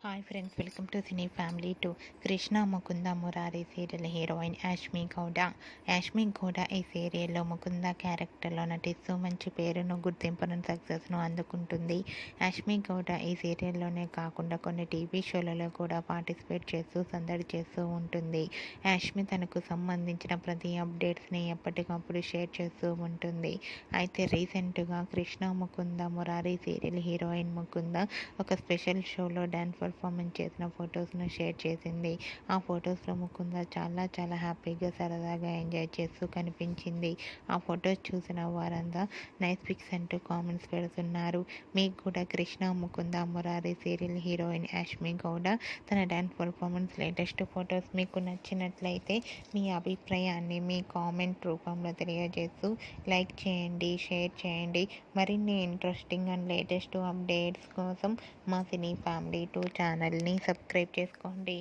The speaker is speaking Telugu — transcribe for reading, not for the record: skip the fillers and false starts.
Hi friends, welcome to cine family to Krishna Mukunda Murari serial heroine Yashmi Gowda. Yashmi Gowda ఈ సీరియల్లో ముకుంద క్యారెక్టర్లో నటిస్తూ మంచి పేరును, గుర్తింపును, సక్సెస్ను అందుకుంటుంది. యాష్మి గౌడ ఈ సీరియల్లోనే కాకుండా కొన్ని టీవీ షోలలో కూడా పార్టిసిపేట్ చేస్తూ సందడి చేస్తూ ఉంటుంది. యాష్మి తనకు సంబంధించిన ప్రతి అప్డేట్స్ని ఎప్పటికప్పుడు షేర్ చేస్తూ ఉంటుంది. అయితే రీసెంట్గా కృష్ణ ముకుంద మురారి సీరియల్ హీరోయిన్ ముకుంద ఒక స్పెషల్ షోలో డ్యాన్స్ పర్ఫార్మెన్స్ చేసిన ఫొటోస్ను షేర్ చేసింది. ఆ ఫొటోస్లో ముకుంద చాలా హ్యాపీగా, సరదాగా ఎంజాయ్ చేస్తూ కనిపించింది. ఆ ఫొటోస్ చూసిన వారంతా నైస్ పిక్స్ అంటూ కామెంట్స్ పెడుతున్నారు. మీకు కూడా కృష్ణ ముకుంద మురారి సీరియల్ హీరోయిన్ యాష్మి గౌడ తన డ్యాన్స్ పర్ఫార్మెన్స్ లేటెస్ట్ ఫొటోస్ మీకు నచ్చినట్లయితే మీ అభిప్రాయాన్ని మీ కామెంట్ రూపంలో తెలియజేస్తూ లైక్ చేయండి, షేర్ చేయండి. మరిన్ని ఇంట్రెస్టింగ్ అండ్ లేటెస్ట్ అప్డేట్స్ కోసం మా సినీ ఫ్యామిలీ 2 ఛానల్ని సబ్స్క్రైబ్ చేసుకోండి.